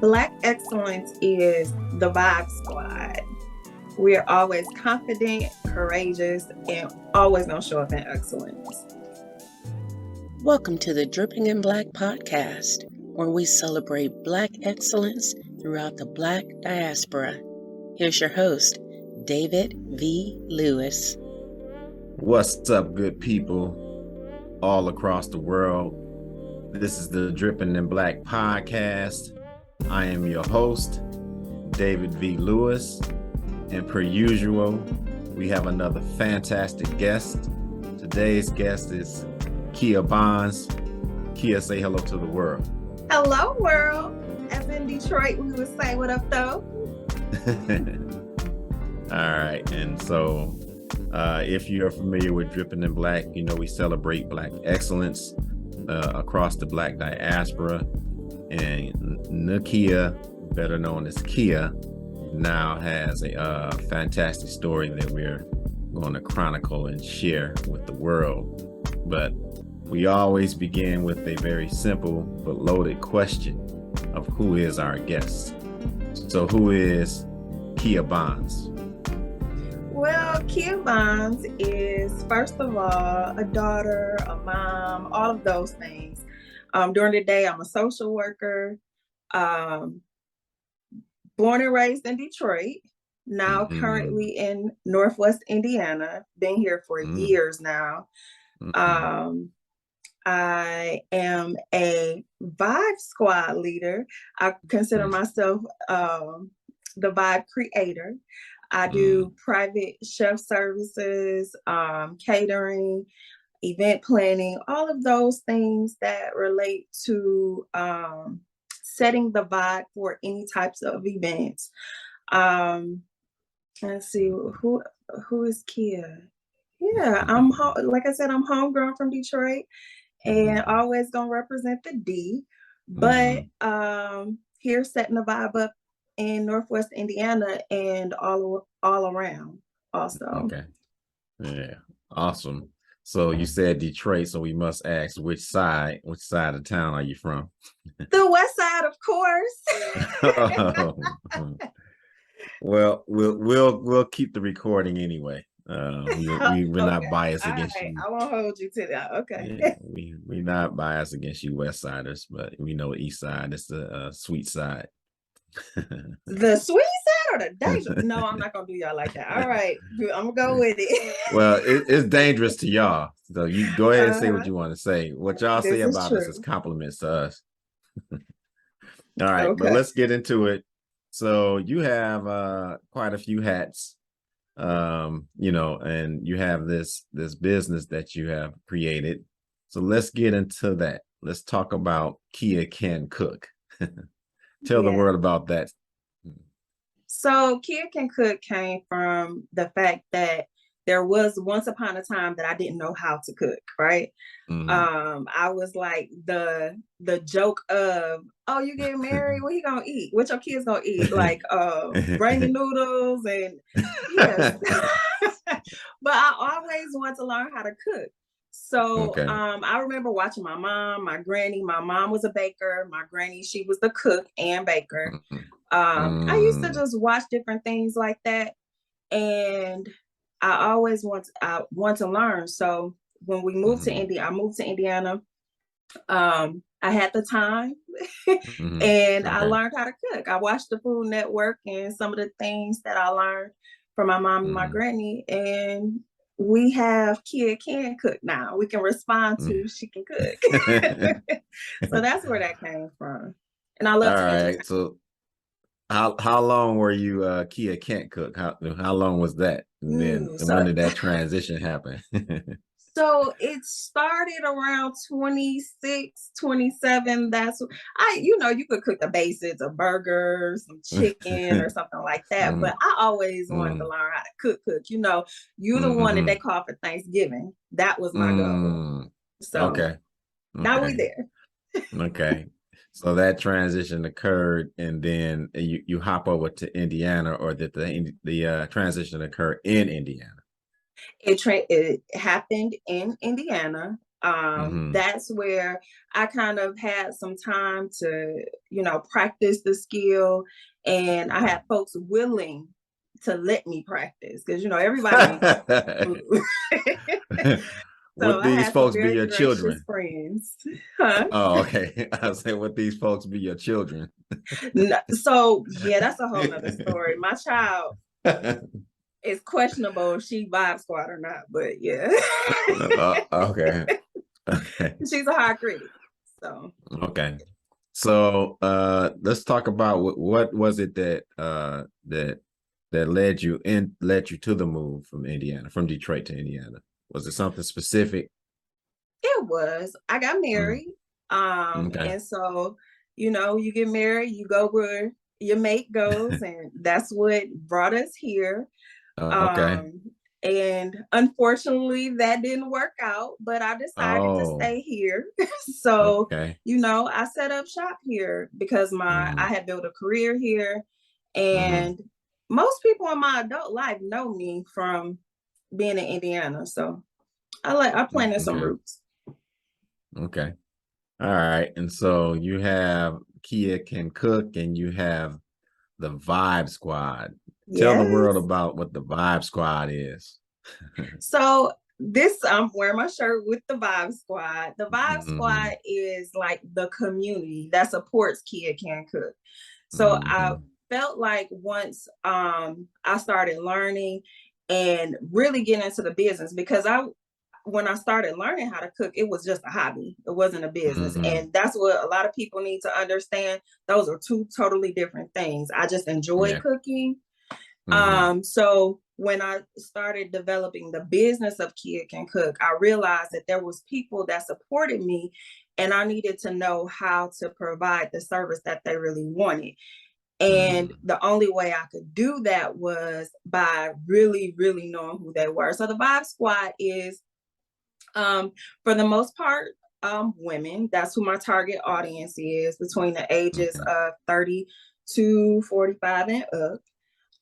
Black excellence is the vibe squad. We're always confident, courageous, and always gonna show up in excellence. Welcome to the Dripping in Black podcast, where we celebrate Black excellence throughout the Black diaspora. Here's your host, David V. Lewis. What's up, good people all across the world? This is the Dripping in Black podcast. I am your host, David V. Lewis, and per usual, we have another fantastic guest. Today's guest is Nakia Bonds. Kia, say hello to the world. Hello, world. As in Detroit, we would say, what up, though? All right, and so if you're familiar with Dripping in Black, you know we celebrate Black excellence across the Black diaspora. And Nakia, better known as Kia, now has a fantastic story that we're going to chronicle and share with the world. But we always begin with a very simple but loaded question of who is our guest. So who is Nakia Bonds? Well, Nakia Bonds is, first of all, a daughter, a mom, all of those things. During the day, I'm a social worker, born and raised in Detroit, now currently in Northwest Indiana, been here for years now. I am a Vibe Squad leader. I consider myself the Vibe creator. I do private chef services, catering, event planning, all of those things that relate to setting the vibe for any types of events. Let's see, who is Kia? Yeah, like I said, I'm homegrown from Detroit and always gonna represent the D, but here setting the vibe up in Northwest Indiana and all around also. Okay. Yeah, awesome. So you said Detroit, so we must ask which side of town are you from? The west side, of course. Well, we'll keep the recording anyway. We're not biased against you. I won't hold you to that. Okay. Yeah, we're not biased against you West Siders, but we know East Side is the sweet side. The sweet side or the dangerous? No, I'm not gonna do y'all like that. All right, I'm gonna go with it. Well, it's dangerous to y'all, so you go ahead and say what you want to say. What y'all say about us is compliments to us. All right, okay. But let's get into it. So you have quite a few hats, and you have this business that you have created. So let's get into that. Let's talk about Kia Can Cook. Tell the world about that. So Kia Can Cook came from the fact that there was once upon a time that I didn't know how to cook, right? I was like the joke of, oh, you getting married? What you gonna eat? What your kids gonna eat? Like ramen noodles and yes. But I always wanted to learn how to cook. So I remember watching my mom, my granny. My mom was a baker. My granny, she was the cook and baker. I used to just watch different things like that. And I always want to learn. So when we moved to India, I moved to Indiana. I had the time and I learned how to cook. I watched the Food Network and some of the things that I learned from my mom and my granny, and we have Kia Can Cook now. We can respond to she can cook. So that's where that came from. And I love all right. So how long were you Kia Can't Cook? How long was that? And then when did that transition happen? So it started around 26, 27. That's you could cook the basics, a burger, some chicken or something like that. But I always wanted to learn how to cook. You're the one that they call for Thanksgiving. That was my goal. So now we there. Okay. So that transition occurred, and then you hop over to Indiana, or did the transition occur in Indiana? It happened in Indiana. That's where I kind of had some time to, practice the skill, and I had folks willing to let me practice because, everybody so Would I these had some folks be very your gracious children? friends. Huh? Oh, okay. I was saying, would these folks be your children? No, so yeah, that's a whole nother story. My child is questionable if she vibe squad or not, but yeah. Okay. Okay. She's a high critic. So Okay. So let's talk about what was it that that led you to the move from Indiana, from Detroit to Indiana. Was it something specific? it was. I got Mm, married. okay. And so, you get married, you go where your mate goes, and that's what brought us here. Okay. Um, and unfortunately that didn't work out, but I decided to Oh, stay here. So, okay. I set up shop here because I Mm, had built a career here. mm-hmm. And most people in my adult life know me from being in Indiana. So I planted some Okay. roots. Okay. All right. And so you have Kia Can Cook and you have the Vibe Squad. Tell the world Yes. about what the Vibe Squad is. So this I'm wearing my shirt with the Vibe Squad. The Vibe Mm-hmm. Squad is like the community that supports Kia Can Cook. So I Mm-hmm. felt like once I started learning and really getting into the business, because when I started learning how to cook, it was just a hobby. It wasn't a business. Mm-hmm. And that's what a lot of people need to understand. Those are two totally different things. I just enjoy Yeah. cooking. Mm-hmm. So when I started developing the business of Kia Can Cook, I realized that there was people that supported me, and I needed to know how to provide the service that they really wanted. And Mm-hmm. the only way I could do that was by really, really knowing who they were. So the Vibe Squad is, for the most part, women. That's who my target audience is, between the ages Okay. of 30 to 45 and up.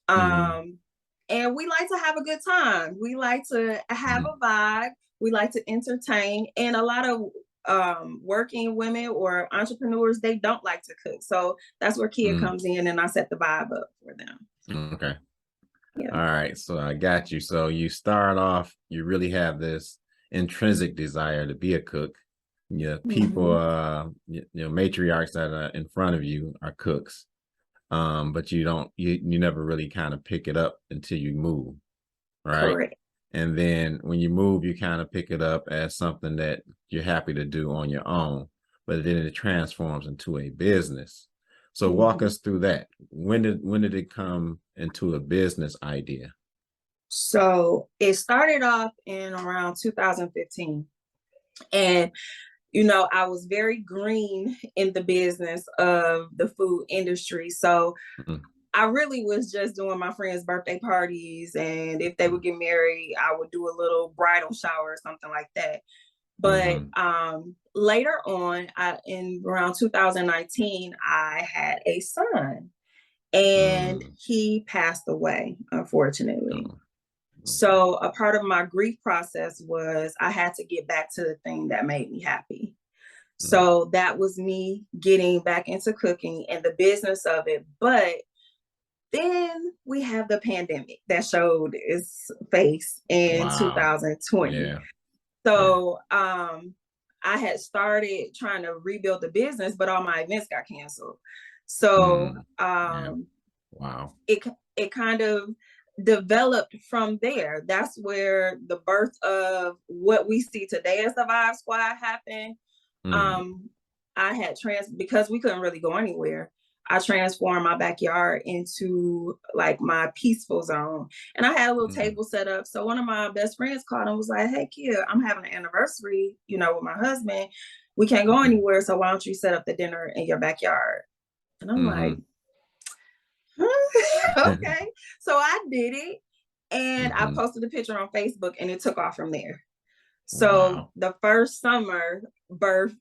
Mm-hmm. Um, and we like to have a good time. We like to have a vibe. We like to entertain. And a lot of working women or entrepreneurs, they don't like to cook. So that's where Kia Mm-hmm. comes in, and I set the vibe up for them. Okay. Yeah. All right. So I got you. So you start off, you really have this intrinsic desire to be a cook. Yeah, people, Mhm. matriarchs that are in front of you are cooks. But you never really kind of pick it up until you move, right? Correct. And then when you move, you kind of pick it up as something that you're happy to do on your own, but then it transforms into a business. So walk Mhm. us through that. When did it come into a business idea? So it started off in around 2015. And I was very green in the business of the food industry. So Mm, I really was just doing my friends' birthday parties. And if they mm, would get married, I would do a little bridal shower or something like that. But mhm, later on, in around 2019, I had a son, and mm. he passed away, unfortunately. Oh, okay. So a part of my grief process was I had to get back to the thing that made me happy. Mm, So that was me getting back into cooking and the business of it. But then we have the pandemic that showed its face in wow. 2020. Yeah. Yeah. So I had started trying to rebuild the business, but all my events got canceled. So Mm, yeah. Wow. it it kind of developed from there. That's where the birth of what we see today as the Vibe Squad happened. Mm, um I had because we couldn't really go anywhere. I transformed my backyard into like my peaceful zone. And I had a little mm, table set up. So one of my best friends called and was like, "Hey kid, I'm having an anniversary, with my husband. We can't go mm, anywhere. So why don't you set up the dinner in your backyard?" And I'm like, mhm. okay. So I did it, and I Mhm. posted a picture on Facebook, and it took off from there. So Wow. the first summer birthed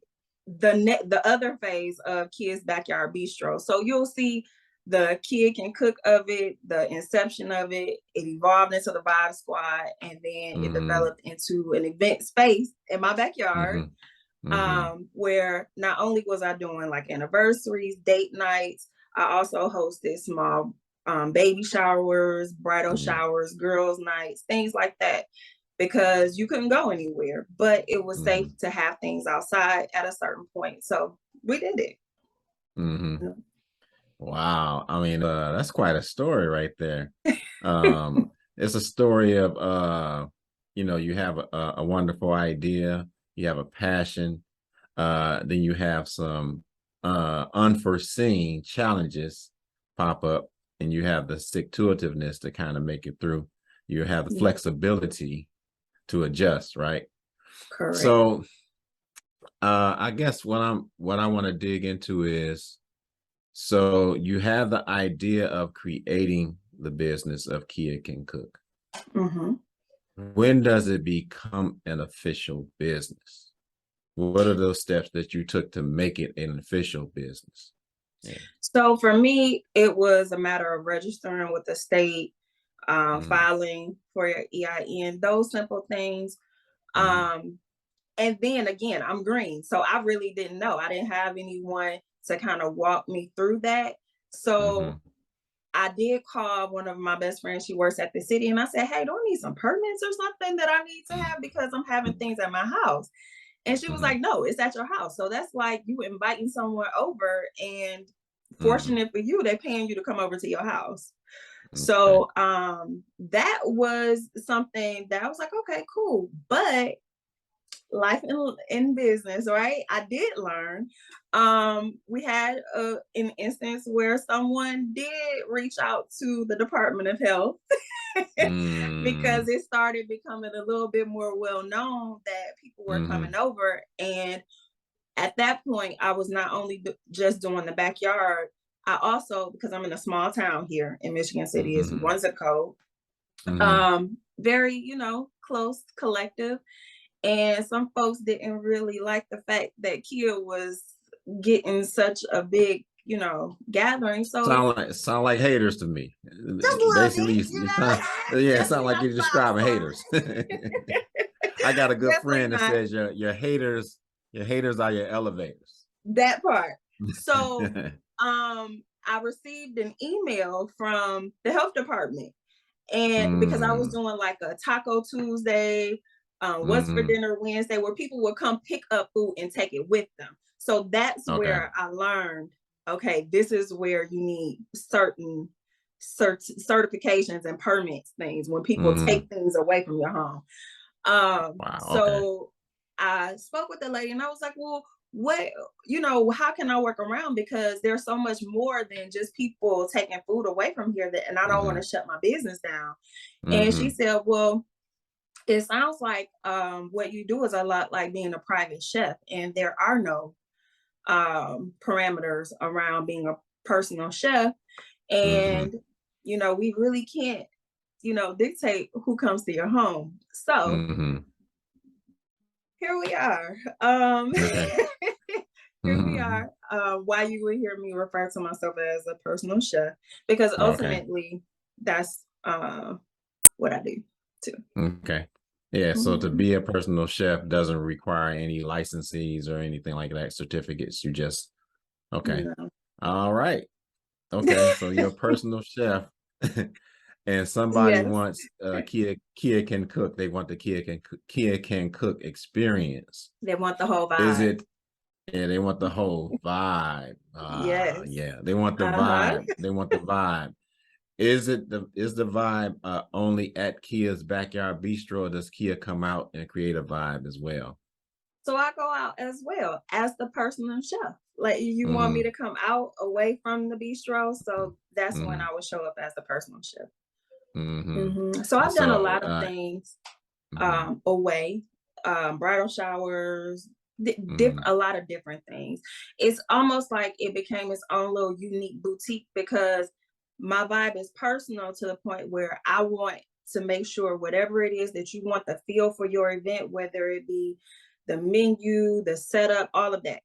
the other phase of Kids Backyard Bistro. So you'll see the Kia Can Cook of it, the inception of it, it evolved into the Vibe Squad, and then it developed into an event space in my backyard, where not only was I doing like anniversaries, date nights, I also hosted small baby showers, bridal showers, girls' nights, things like that, because you couldn't go anywhere, but it was safe to have things outside at a certain point. So we did it. Wow. I mean, that's quite a story right there. It's a story of, you have a wonderful idea, you have a passion, then you have some unforeseen challenges pop up, and you have the stick-to-itiveness to kind of make it through. You have the flexibility to adjust, right? Correct. So I guess what I want to dig into is, so you have the idea of creating the business of Kia Can Cook. When does it become an official business? What are those steps that you took to make it an official business? Yeah. So for me, it was a matter of registering with the state, filing for your EIN, those simple things. And then again, I'm green, so I really didn't know. I didn't have anyone to kind of walk me through that. So I did call one of my best friends. She works at the city, and I said, "Hey, do I need some permits or something that I need to have, because I'm having things at my house?" And she was like, "No, it's at your house." So that's like you inviting someone over, and fortunate for you, they're paying you to come over to your house. So that was something that I was like, okay, cool. But life in business, right? I did learn. We had an instance where someone did reach out to the Department of Health because it started becoming a little bit more well known that people were coming over. And at that point, I was not only just doing the backyard, I also, because I'm in a small town here in Michigan City, it's one zip code, very, close collective. And some folks didn't really like the fact that Kia was getting such a big, gathering. So sound like haters to me. Basically, it sound like you're describing haters. I got a good friend that says your haters are your elevators. That part. So I received an email from the health department, and because I was doing like a Taco Tuesday, What's for Dinner Wednesday, where people would come pick up food and take it with them. So that's where I learned, okay, this is where you need certain certifications and permits things when people take things away from your home. So I spoke with the lady, and I was like, well, what, how can I work around? Because there's so much more than just people taking food away from here, and I don't want to shut my business down. And she said, well, it sounds like what you do is a lot like being a private chef, and there are no parameters around being a personal chef. And, we really can't, dictate who comes to your home. So here we are. Here we are. Why you would hear me refer to myself as a personal chef, because ultimately that's what I do too. Okay. Yeah. So to be a personal chef doesn't require any licenses or anything like that, certificates. You just All right. Okay. So you're a personal chef. And somebody wants Kia Can Cook. They want the Kia Can Cook experience. They want the whole vibe. Yeah, they want the whole vibe. Yes. Yeah, they want the vibe. They want the vibe. Is the vibe only at Kia's Backyard Bistro, or does Kia come out and create a vibe as well? So I go out as well as the personal chef. Like, you want me to come out away from the bistro, so that's when I would show up as the personal chef. So I've done a lot of things away, bridal showers, a lot of different things. It's almost like it became its own little unique boutique, because my vibe is personal to the point where I want to make sure whatever it is that you want the feel for your event, whether it be the menu, the setup, all of that,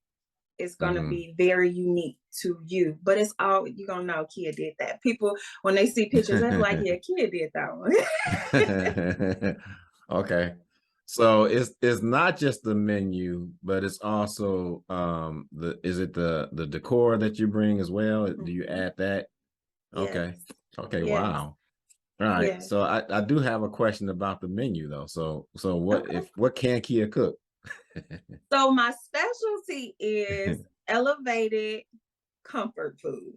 it's gonna be very unique to you. But it's all you're gonna know Kia did that. People when they see pictures, they're like, yeah, Kia did that one. Okay. So it's not just the menu, but it's also the decor that you bring as well? Do you add that? Okay. Yes. Okay, Yes. wow. All right. Yes. So I do have a question about the menu though. So Okay. what can Kia cook? So my specialty is elevated comfort food.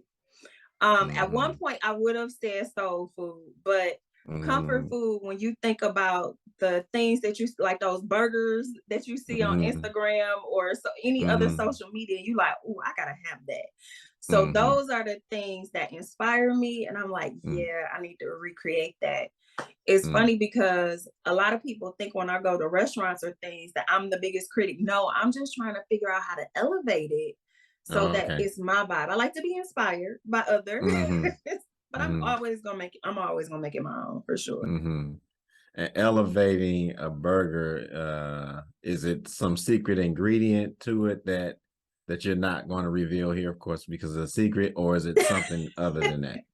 At one Mhm. point I would have said soul food, but comfort Mhm. food, when you think about the things that you like, those burgers that you see on Mhm. Instagram or so any other Mhm. social media, you like, oh, I gotta have that. So Mhm. those are the things that inspire me, and I'm like, Mhm. yeah, I need to recreate that. It's Mhm. funny because a lot of people think when I go to restaurants or things that I'm the biggest critic. No, I'm just trying to figure out how to elevate it so Oh, that okay. it's my vibe. I like to be inspired by others, Mhm. but I'm Mhm. always gonna make it. I'm always gonna make it my own for sure. Mhm. And elevating a burger, is it some secret ingredient to it that you're not going to reveal here, of course, because it's a secret, or is it something other than that?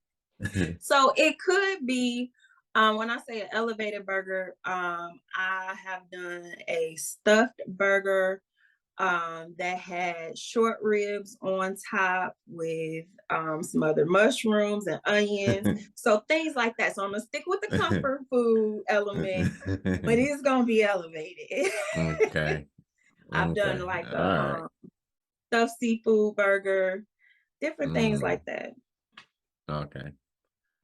So it could be. When I say an elevated burger, I have done a stuffed burger that had short ribs on top with some other mushrooms and onions. So things like that. So I'm gonna stick with the comfort food element, but it's gonna be elevated. Okay. I've done Okay. like All a right. stuffed seafood burger, different things Mm, like that. okay.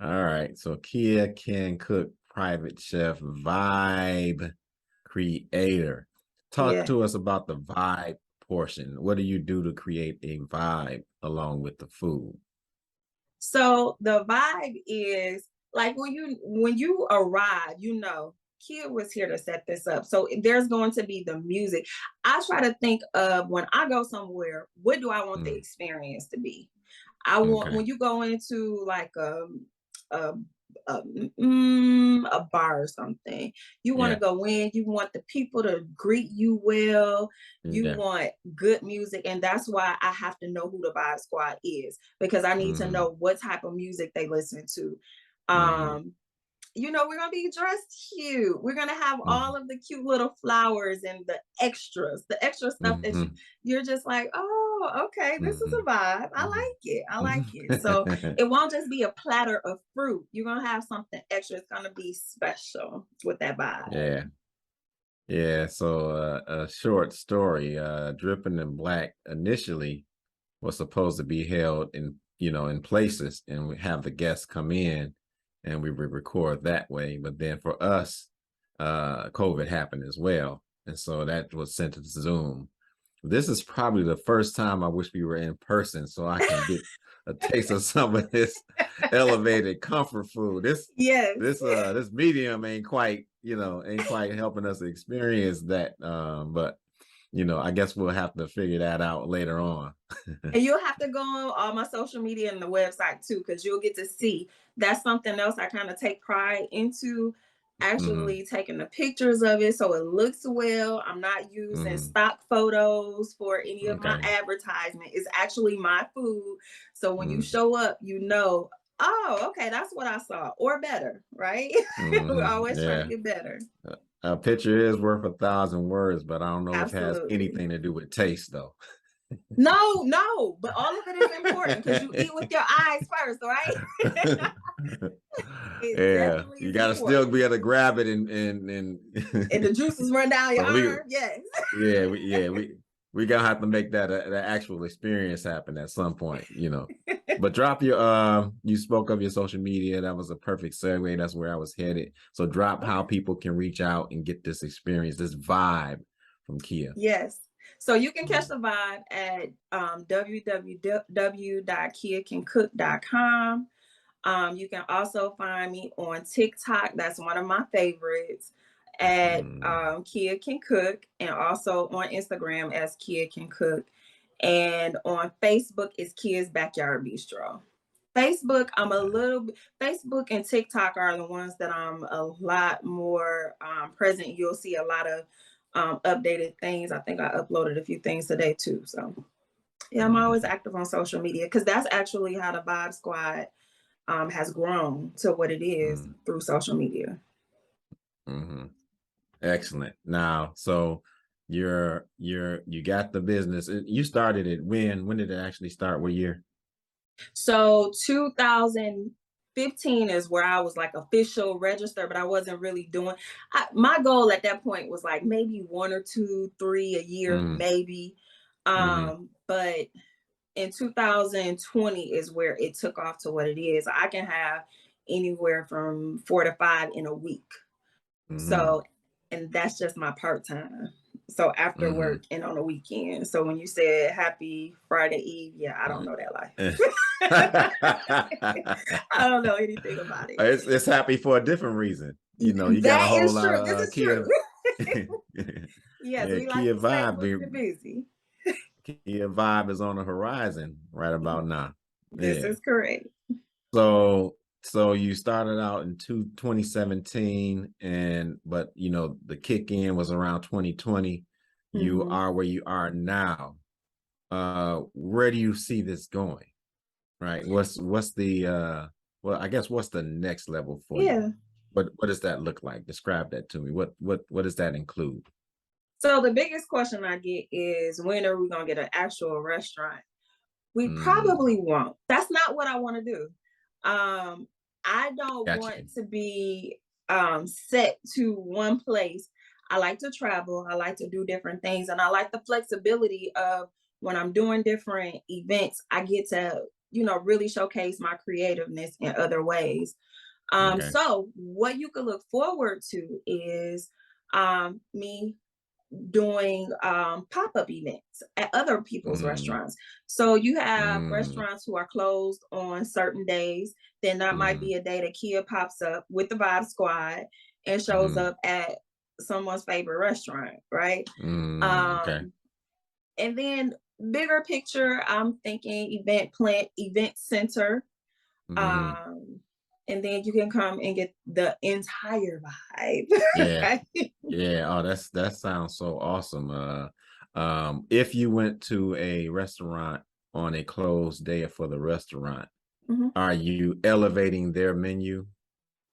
All right. So Kia can cook private chef vibe creator. Talk Yeah. to us about the vibe portion. What do you do to create a vibe along with the food? So the vibe is like when you arrive, Kia was here to set this up. So there's going to be the music. I try to think of when I go somewhere, what do I want the Mm, experience to be? I want okay. when you go into like a a, a bar or something. You want to Yeah. go in. You want the people to greet you well. You Yeah. want good music, and that's why I have to know who the Vibe Squad is because I need to Mm-hmm. know what type of music they listen to. Mm-hmm. Um, we're gonna be dressed cute. We're gonna have Mm-hmm. all of the cute little flowers and the extra stuff that Mm-hmm. you're just like, oh, okay, this is Mm-hmm. a vibe. I like it. I like it. So it won't just be a platter of fruit. You're gonna have something extra. It's gonna be special with that vibe. Yeah. Yeah. So a short story, Dripping in Black initially was supposed to be held in places, and we have the guests come in and we would record that way. But then for us, COVID happened as well. And so that was sent to Zoom. This is probably the first time I wish we were in person so I can get a taste of some of this elevated comfort food. This Yes. this uh this medium ain't quite helping us experience that. But I guess we'll have to figure that out later on. And you'll have to go on all my social media and the website too, because you'll get to see. That's something else I kind of take pride into, Hmm. actually taking the pictures of it so it looks well. I'm not using Hmm. stock photos for any of my Okay. advertisement. It's actually my food. So when you Mm, show up, oh, okay, that's what I saw, or better, right? We're mhm, always trying to yeah. get better. A picture is worth 1,000 words, but I don't know if it has Absolutely. anything to do with taste, though. No, no, but all of it is important because you eat with your eyes first, right? It Yeah, definitely you is gotta still be important. able to grab it and And the juices run down your so arm. Yes. we gonna have to make that the actual experience happen at some point. But drop you spoke of your social media. That was a perfect segue. That's where I was headed. So drop how Okay. people can reach out and get this experience, this vibe from Kia. Yes. So you can catch Mm, the vibe at www.kiacancook.com. You can also find me on TikTok. That's one of my favorites at mm, Kia Can Cook, and also on Instagram as Kia Can Cook. And on Facebook is Kia's Backyard Bistro. Facebook, Facebook and TikTok are the ones that I'm a lot more present. You'll see a lot of updated things. I think I uploaded a few things today too. So Yeah, I'm always active on social media because that's actually how the Vibe Squad has grown to what it is through social media. Excellent. Now, so you got the business. You started it when? When did it actually start? What year? So 2015 is where I was like official register, but I wasn't really doing. My goal at that point was like maybe 1 or 2, 3 a year, maybe. But in 2020 is where it took off to what it is. I can have anywhere from 4 to 5 in a week. So, and that's just my part time. So after work and on the weekend. So when you said happy Friday Eve, yeah, I don't know that life. I don't know anything about it. It's happy for a different reason. You know, you got a whole lot of This is Kia. Yes, Yeah, we like Kia to say Vibe. we're busy. Kia Vibe is on the horizon right about now. This is correct. So you started out in 2017, but you know the kick in was around 2020. You are where you are now. Where do you see this going? Right? What's the well, I guess what's the next level for you? What does that look like? Describe that to me. What does that include? So the biggest question I get is, when are we gonna get an actual restaurant? We probably won't. That's not what I want to do. I don't want to be set to one place. I like to travel. I like to do different things, and I like the flexibility of when I'm doing different events, I get to, you know, really showcase my creativeness in other ways. So what you could look forward to is me doing pop-up events at other people's restaurants. So you have restaurants who are closed on certain days. Then that might be a day that Kia pops up with the Vibe Squad and shows up at someone's favorite restaurant, right? And then bigger picture, I'm thinking event center. And then you can come and get the entire vibe. Yeah. Oh, that sounds so awesome. If you went to a restaurant on a closed day for the restaurant, are you elevating their menu?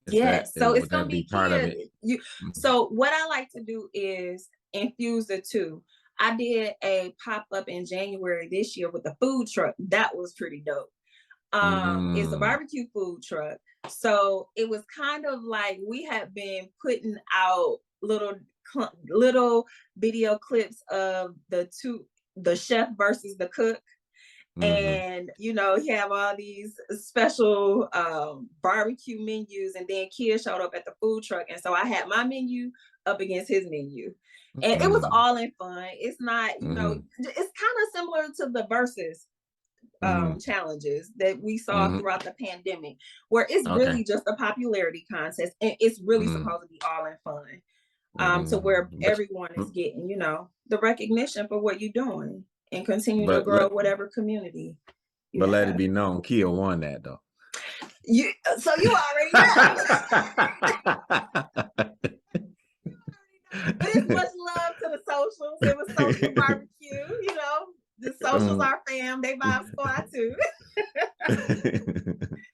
Yes. So it's would gonna that be part of Kia. it? So what I like to do is infuse the two. I did a pop-up in January this year with a food truck. That was pretty dope. It's a barbecue food truck. So it was kind of like we had been putting out little video clips of the chef versus the cook. And you know, he have all these special barbecue menus, and then Kia showed up at the food truck, and so I had my menu up against his menu, and it was all in fun. It's not, you know, it's kind of similar to the versus challenges that we saw throughout the pandemic, where it's really just a popularity contest, and it's really supposed to be all in fun, to where everyone is getting, you know, the recognition for what you're doing and continue to grow whatever community you but have. let it be known, Kia won that though. So you already know. But it's much love to the socials. It was social barbecue, you know. The socials are fam. They Vibe Squad too.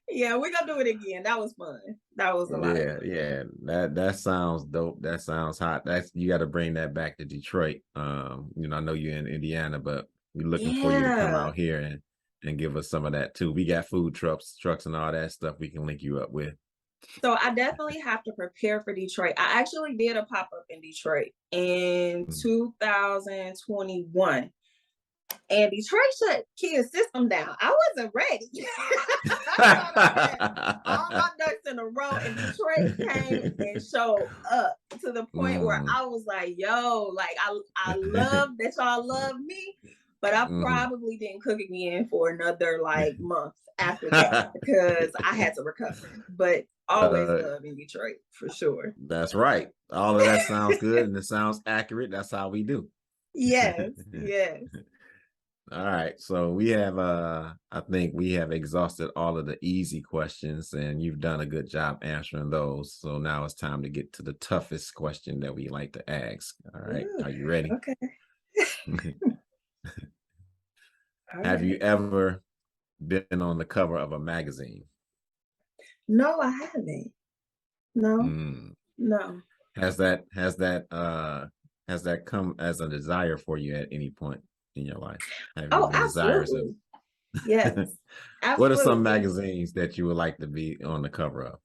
Yeah, we're gonna do it again. That was fun. That was a lot. Yeah. That sounds dope. That sounds hot. You got to bring that back to Detroit. You know, I know you're in Indiana, but we're looking for you to come out here and give us some of that too. We got food trucks and all that stuff we can link you up with. So I definitely have to prepare for Detroit. I actually did a pop-up in Detroit in 2021. And Detroit shut Kia's system down. I wasn't ready. All my ducks in a row, and Detroit came and showed up to the point where I was like, yo, like I love that y'all love me, but I probably didn't cook again for another like month after that because I had to recover. But always love in Detroit for sure. That's right. All of that sounds good and it sounds accurate. That's how we do. Yes. All right. So we have I think we have exhausted all of the easy questions and you've done a good job answering those. So now it's time to get to the toughest question that we like to ask. All right. Are you ready? Okay. All Have you right. ever been on the cover of a magazine? No, I haven't. No, Mm. no. Has that come as a desire for you at any point in your life? Have you Oh, been desirous of? absolutely. Yes, What are some absolutely. magazines that you would like to be on the cover of?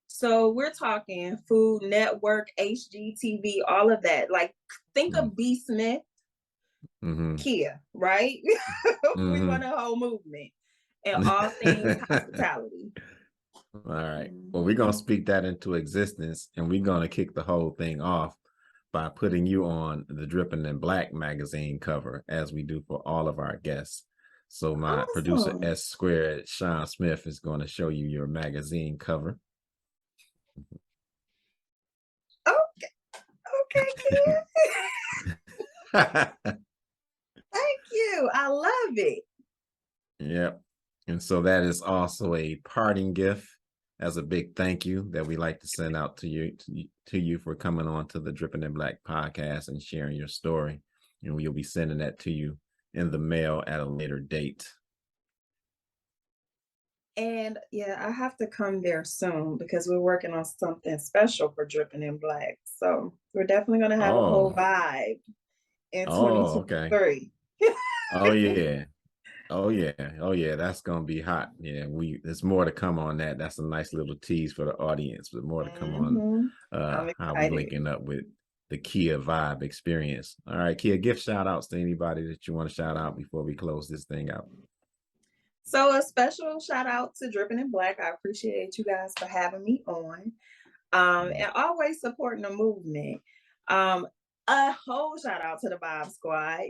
So we're talking Food Network, HGTV, all of that. Like, think Mm. of B. Smith, Mm-hmm. Kia, right? We want a whole movement and all things Mm-hmm. hospitality. All right. Well, we're gonna Mhm. speak that into existence, and we're gonna kick the whole thing off by putting you on the Dripping in Black magazine cover, as we do for all of our guests. So my producer Awesome. S Squared, Sean Smith, is going to show you your magazine cover. Okay, okay, Kia. Thank you. I love it. Yep. And so that is also a parting gift as a big thank you that we like to send out to you for coming on to the Dripping in Black podcast and sharing your story. And we'll be sending that to you in the mail at a later date. And yeah, I have to come there soon because we're working on something special for Dripping in Black. So we're definitely going to have a whole Oh, vibe in okay. 2023. Oh yeah. Oh yeah. Oh yeah. That's gonna be hot. Yeah, there's more to come on that. That's a nice little tease for the audience, but more to come on Hmm. I'm how we excited. linking up with the Kia Vibe experience. All right, Kia, give shout outs to anybody that you want to shout out before we close this thing out. So a special shout out to Dripping in Black. I appreciate you guys for having me on. Mm. And always supporting the movement. Um, a whole shout out to the Vibe Squad.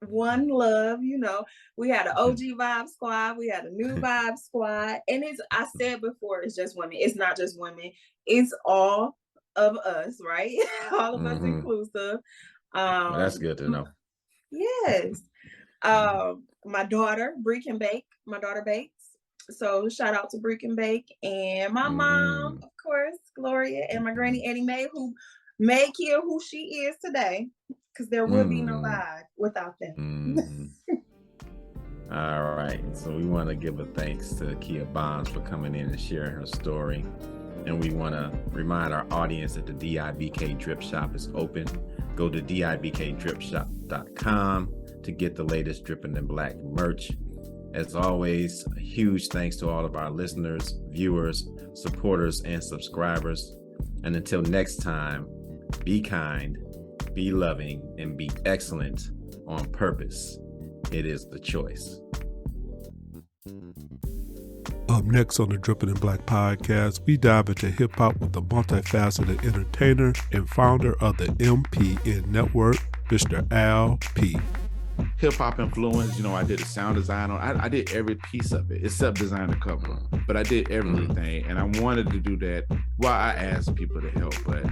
One love, we had an OG Vibe Squad, we had a new Vibe Squad, and I said before, it's just women. It's not just women. It's all of us, right? All of us Mm-hmm. inclusive. Well, that's good to know. Yes. Mm-hmm. My daughter, Bree can bake. My daughter bakes. So shout out to Bree can bake. And my mom, Mm-hmm. of course, Gloria, and my granny Eddie Mae, who made Kia who she is today. Because there would be no Mm-hmm. vibe without them. Mm-hmm. All right. So we want to give a thanks to Nakia Bonds for coming in and sharing her story. And we want to remind our audience that the Dibk Drip Shop is open. Go to dibkdripshop.com to get the latest Dripping in Black merch. As always, a huge thanks to all of our listeners, viewers, supporters, and subscribers. And until next time, be kind, be loving, and be excellent on purpose. It is the choice. Up next on the Dripping in Black podcast, we dive into hip hop with the multifaceted entertainer and founder of the MPN Network, Mr. Al P. Hip hop influence, I did a sound design on. I did every piece of it except design the cover, but I did everything, and I wanted to do that. Well, I asked people to help, but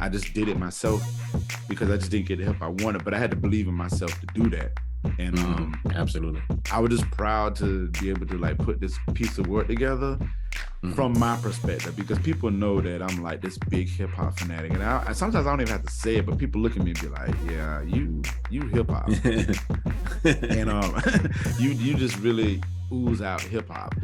I just did it myself because I just didn't get the help I wanted. But I had to believe in myself to do that. And absolutely, I was just proud to be able to put this piece of work together from my perspective, because people know that I'm like this big hip hop fanatic, and I sometimes I don't even have to say it, but people look at me and be like, "Yeah, you hip hop," and you just really ooze out hip hop.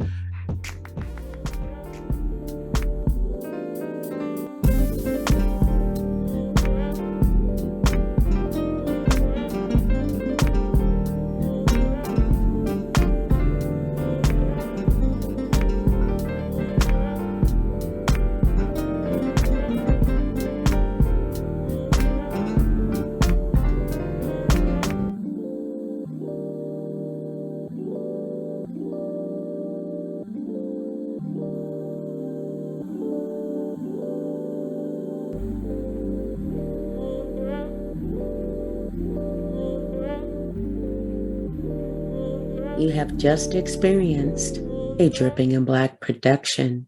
You have just experienced a Dripping in Black production.